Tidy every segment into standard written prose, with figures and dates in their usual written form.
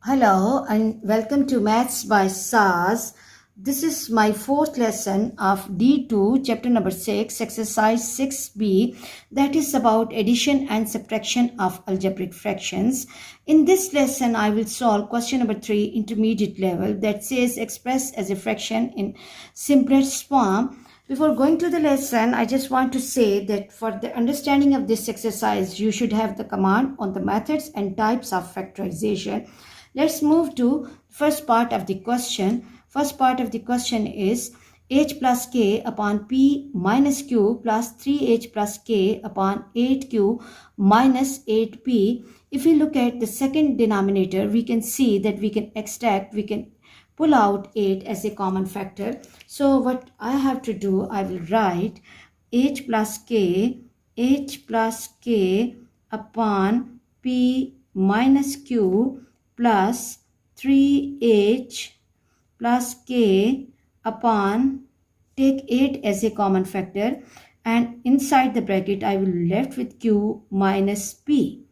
Hello and welcome to Maths by SAS. This is my fourth lesson of D2 chapter number 6 exercise 6b, that is about addition and subtraction of algebraic fractions. In this lesson I will solve question number 3 intermediate level that says express as a fraction in simplest form. Before going to the lesson, I just want to say that for the understanding of this exercise, you should have the command on the methods and types of factorization. Let's move to first part of the question. First part of the question is h plus k upon p minus q plus 3h plus k upon 8q minus 8p. If we look at the second denominator, we can see that we can pull out 8 as a common factor. So what I have to do, I will write h plus k upon p minus q plus 3h plus k upon, take 8 as a common factor, and inside the bracket I will left with q minus p.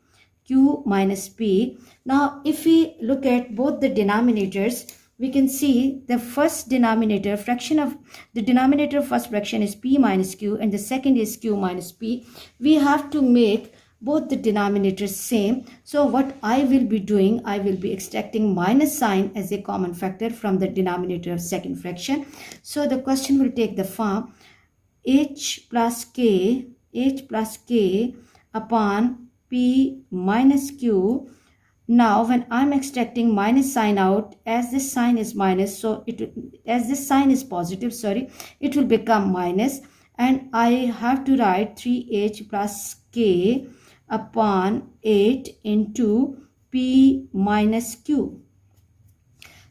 Now if we look at both the denominators, we can see the first denominator fraction of the denominator of first fraction is p minus q and the second is q minus p. We have to make both the denominators same. So what I will be doing, I will be extracting minus sign as a common factor from the denominator of second fraction. So the question will take the form h plus k upon p minus q. Now when I'm extracting minus sign out, as this sign is minus, so as this sign is positive, it will become minus, and I have to write 3h plus k upon 8 into p minus q.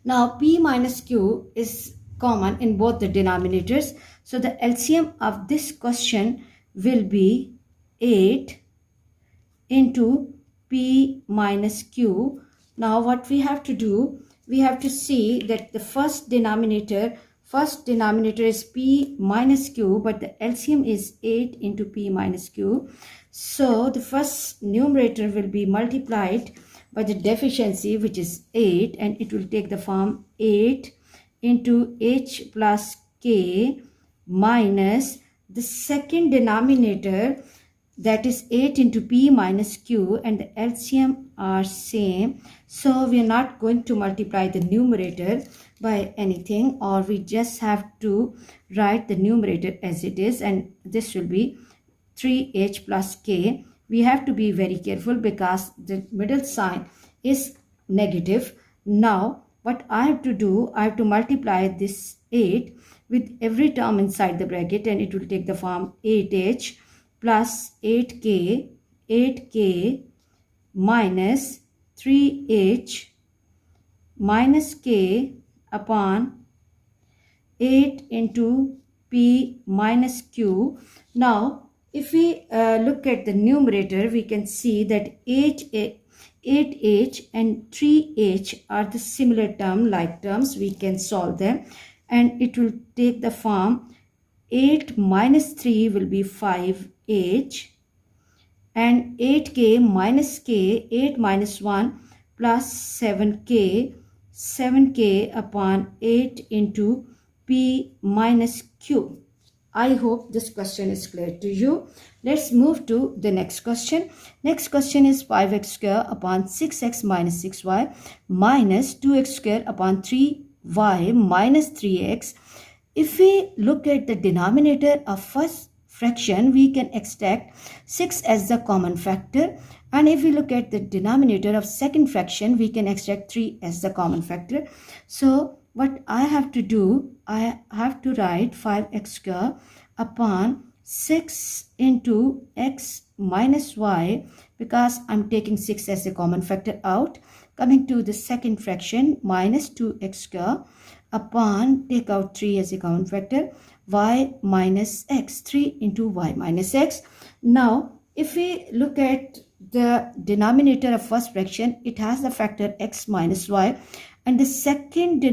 Now p minus q is common in both the denominators, so the LCM of this question will be 8 into p minus q. Now what we have to do, we have to see that the first denominator is p minus q, but the LCM is 8 into p minus q. So the first numerator will be multiplied by the deficiency, which is 8, and it will take the form 8 into h plus k minus the second denominator, that is 8 into p minus q, and the LCM are same. So we are not going to multiply the numerator by anything, or we just have to write the numerator as it is, and this will be 3h plus k. We have to be very careful because the middle sign is negative. Now what I have to do, I have to multiply this 8 with every term inside the bracket, and it will take the form 8h plus 8k minus 3h minus k upon 8 into p minus q. Now if we look at the numerator, we can see that 8h and 3h are the similar term, like terms. We can solve them, and it will take the form 8 minus 3 will be 5h, and 8k minus k, 8 minus 1 plus 7k upon 8 into p minus q. I hope this question is clear to you. Let's move to the next question. Next question is 5x square upon 6x minus 6y minus 2x square upon 3y minus 3x. If we look at the denominator of first fraction, we can extract 6 as the common factor, and if we look at the denominator of second fraction, we can extract 3 as the common factor. So what I have to do, I have to write 5x square upon 6 into x minus y, because I'm taking 6 as a common factor out. Coming to the second fraction, minus 2x square upon, take out 3 as a common factor, y minus x, 3 into y minus x. Now if we look at the denominator of first fraction, it has the factor x minus y, and the second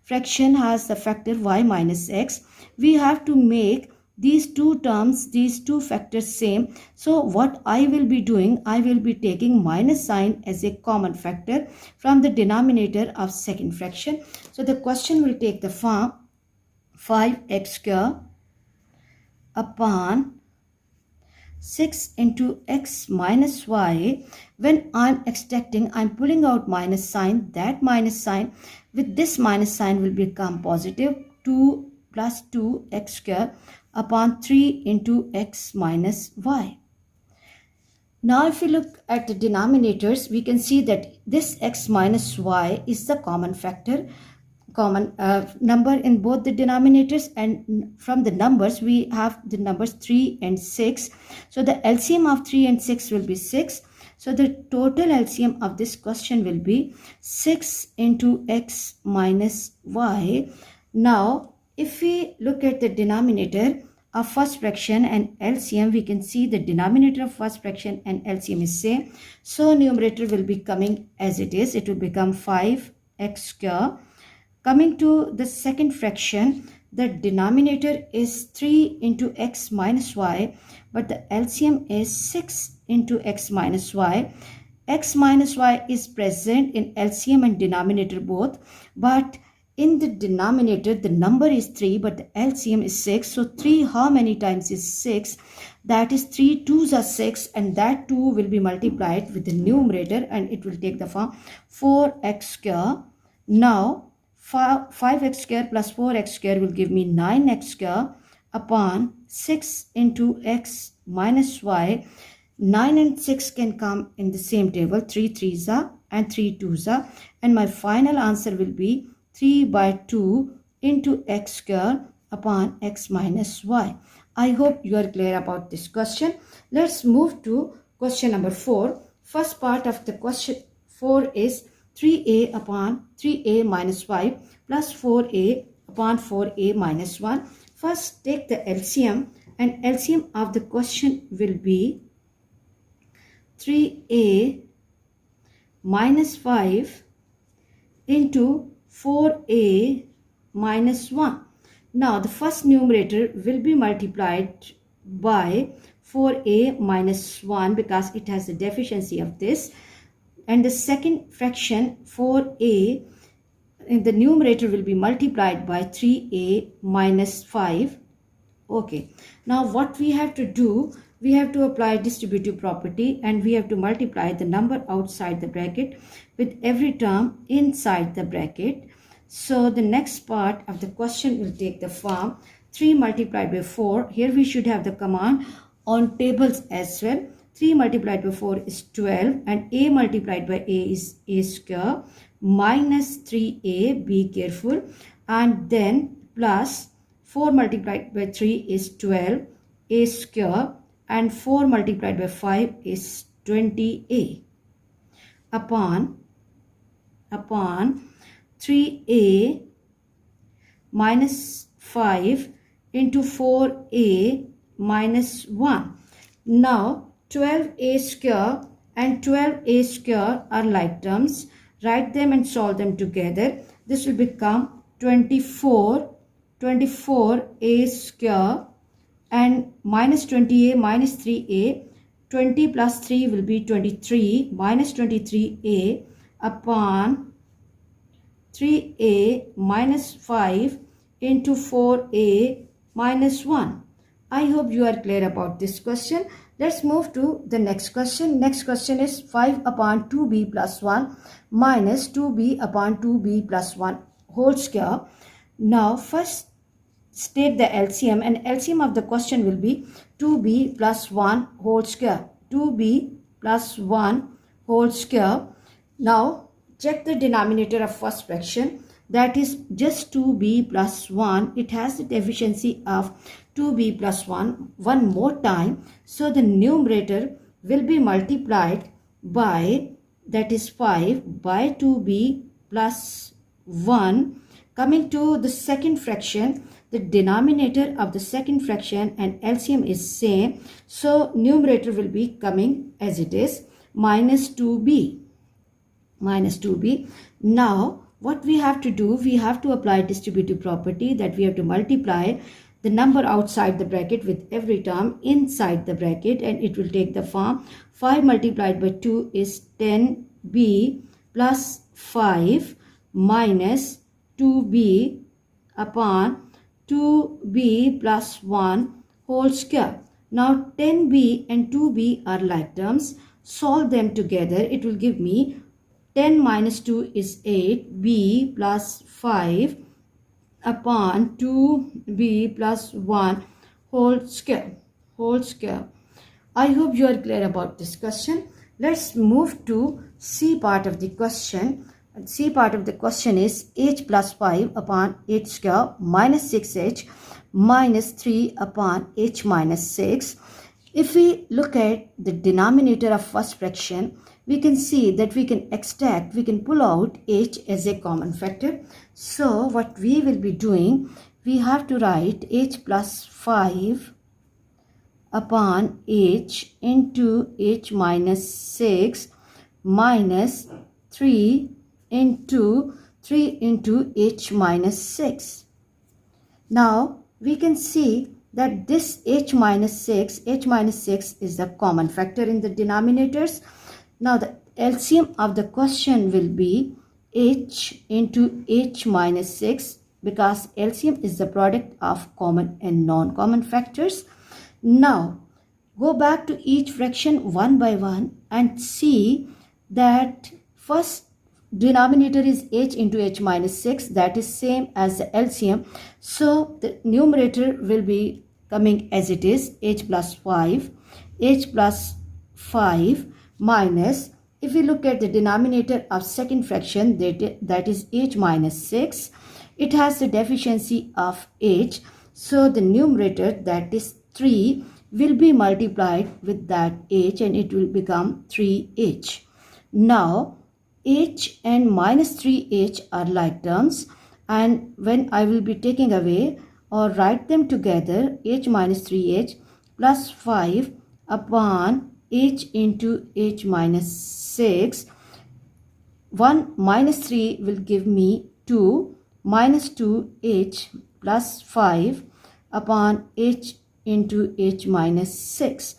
fraction has the factor y minus x. We have to make these two terms, these two factors same. So what I will be doing, I will be taking minus sign as a common factor from the denominator of second fraction. So the question will take the form 5x square upon 6 into x minus y. When I'm extracting, I'm pulling out minus sign. That minus sign, with this minus sign, will become positive. 2 plus 2x square upon 3 into x minus y. Now if we look at the denominators, we can see that this x minus y is the common factor, common number in both the denominators, and from the numbers we have the numbers 3 and 6. So the LCM of 3 and 6 will be 6. So the total LCM of this question will be 6 into x minus y. Now if we look at the denominator of first fraction and LCM, we can see the denominator of first fraction and LCM is same. So numerator will be coming as it is. It will become 5x square. Coming to the second fraction, the denominator is 3 into x minus y, but the LCM is 6 into x minus y. X minus y is present in LCM and denominator both, but in the denominator, the number is 3, but the LCM is 6. So 3 how many times is 6? That is 3 2s are 6, and that 2 will be multiplied with the numerator and it will take the form 4x square. Now 5x square plus 4x square will give me 9x square upon 6 into x minus y. 9 and 6 can come in the same table. 3 3s are and 3 2s are, and my final answer will be 3 by 2 into x square upon x minus y. I hope you are clear about this question. Let's move to question number 4. First part of the question 4 is 3a upon 3a minus y plus 4a upon 4a minus 1. First take the LCM, and LCM of the question will be 3a minus 5 into 4a minus 1. Now the first numerator will be multiplied by 4a minus 1 because it has the deficiency of this, and the second fraction 4a in the numerator will be multiplied by 3a minus 5. Okay, now what we have to do, we have to apply distributive property and we have to multiply the number outside the bracket with every term inside the bracket. So the next part of the question will take the form 3 multiplied by 4. Here we should have the command on tables as well. 3 multiplied by 4 is 12, and a multiplied by a is a square minus 3a, be careful, and then plus 4 multiplied by 3 is 12, a square, and 4 multiplied by 5 is 20a upon 3a minus 5 into 4a minus 1. Now 12a square and 12a square are like terms. Write them and solve them together. This will become 24a square and minus 20a minus 3a. 20 plus 3 will be 23 minus 23a upon 3a minus 5 into 4a minus 1. I hope you are clear about this question. Let's move to the next question. Next question is 5 upon 2b plus 1 minus 2b upon 2b plus 1 whole square. Now first state the LCM, and LCM of the question will be 2b plus 1 whole square. 2b plus 1 whole square. Now check the denominator of first fraction, that is just 2b plus 1. It has the deficiency of 2b plus 1 one more time. So the numerator will be multiplied by, that is 5, by 2b plus 1. Coming to the second fraction, the denominator of the second fraction and LCM is same. So numerator will be coming as it is, minus 2b. Minus 2b. Now what we have to do, we have to apply distributive property, that we have to multiply the number outside the bracket with every term inside the bracket, and it will take the form 5 multiplied by 2 is 10b plus 5 minus 2b upon 2b plus 1 whole square. Now 10b and 2b are like terms. Solve them together. It will give me 10 minus 2 is 8, b plus 5 upon 2b plus 1 whole square. I hope you are clear about this question. Let's move to C part of the question. C part of the question is h plus 5 upon h square minus 6h minus 3 upon h minus 6. If we look at the denominator of first fraction, we can see that we can pull out h as a common factor. So what we will be doing, we have to write h plus 5 upon h into h minus 6 minus 3 into h minus 6. Now we can see that this h minus 6 is the common factor in the denominators. Now the LCM of the question will be h into h minus 6, because LCM is the product of common and non-common factors. Now go back to each fraction one by one and see that first denominator is h into h minus 6, that is same as the LCM. So the numerator will be coming as it is, h plus 5 minus, if we look at the denominator of second fraction, that is h minus 6, it has the deficiency of h. So the numerator, that is 3, will be multiplied with that h and it will become 3h. Now h and minus 3h are like terms, and when I will be taking away or write them together, h minus 3h plus 5 upon h into h minus 6, 1 minus 3 will give me 2 minus 2h plus 5 upon h into h minus 6.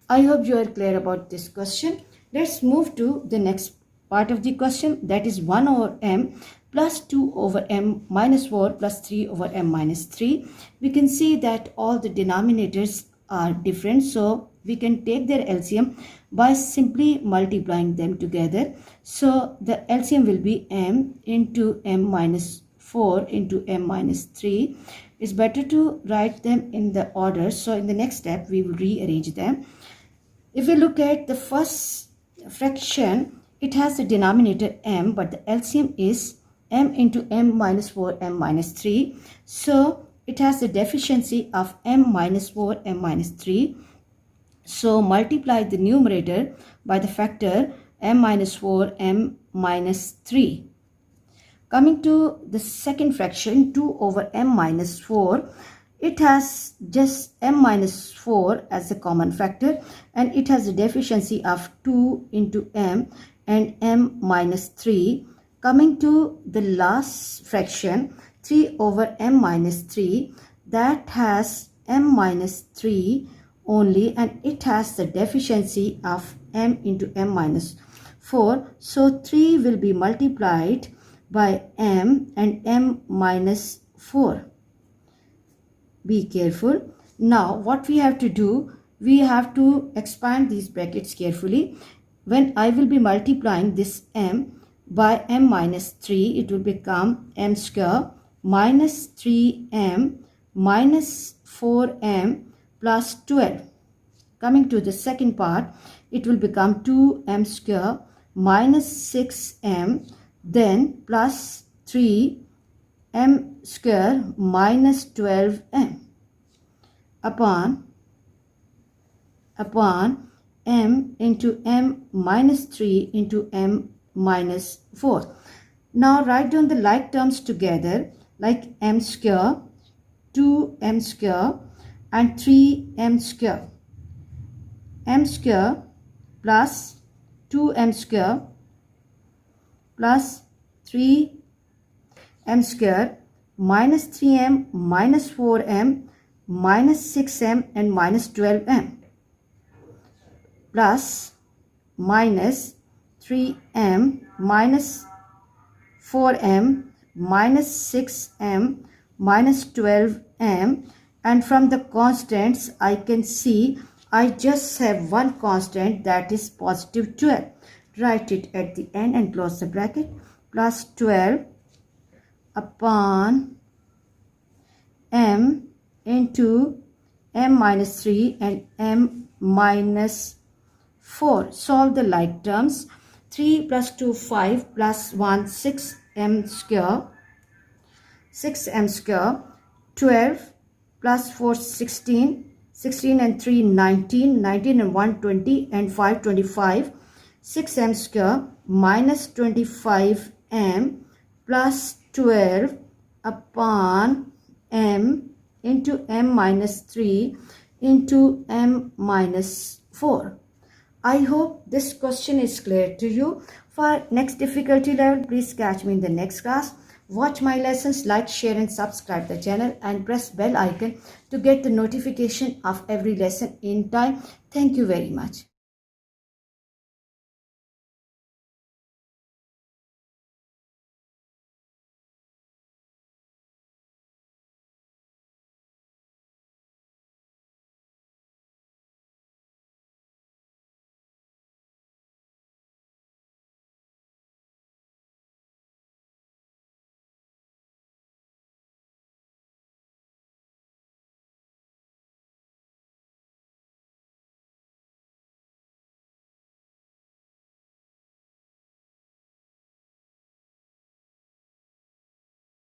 I hope you are clear about this question. Let's move to the next part of the question, that is 1 over m plus 2 over m minus 4 plus 3 over m minus 3. We can see that all the denominators are different, so we can take their LCM by simply multiplying them together. So the LCM will be m into m minus 4 into m minus 3. It's better to write them in the order, so in the next step we will rearrange them. If we look at the first fraction, it has the denominator m, but the LCM is m into m minus 4 m minus 3. So it has the deficiency of m minus 4 m minus 3. So multiply the numerator by the factor m minus 4 m minus 3. Coming to the second fraction, 2 over m minus 4, it has just m minus 4 as a common factor, and it has a deficiency of 2 into m and m minus 3. Coming to the last fraction, 3 over m minus 3, that has m minus 3 only, and it has the deficiency of m into m minus 4. So 3 will be multiplied by m and m minus 4. Be careful. Now what we have to do, we have to expand these brackets carefully. When I will be multiplying this m by m minus 3, it will become m square minus 3m minus 4m plus 12. Coming to the second part, it will become 2m square minus 6m, then plus 3m square minus 12m upon m into m minus 3 into m minus 4. Now write down the like terms together, like m square, 2m square and 3m square. M square plus 2m square plus 3m square minus 3m minus 4m minus 6m and minus 12m plus minus 3m minus 4m minus 6m minus 12m, and from the constants I can see I just have one constant, that is positive 12. Write it at the end and close the bracket. Plus 12 upon m into m minus 3 and m minus 4. Solve the like terms. 3 plus 2 5 plus 1 6m square, 6m square. 12 plus 4 16, 16 and 3 19, 19 and 1 20 and 5 25. 6m square minus 25m plus 12 upon m into m minus 3 into m minus 4. I hope this question is clear to you. For next difficulty level, please catch me in the next class. Watch my lessons, like, share and subscribe the channel and press bell icon to get the notification of every lesson in time. Thank you very much.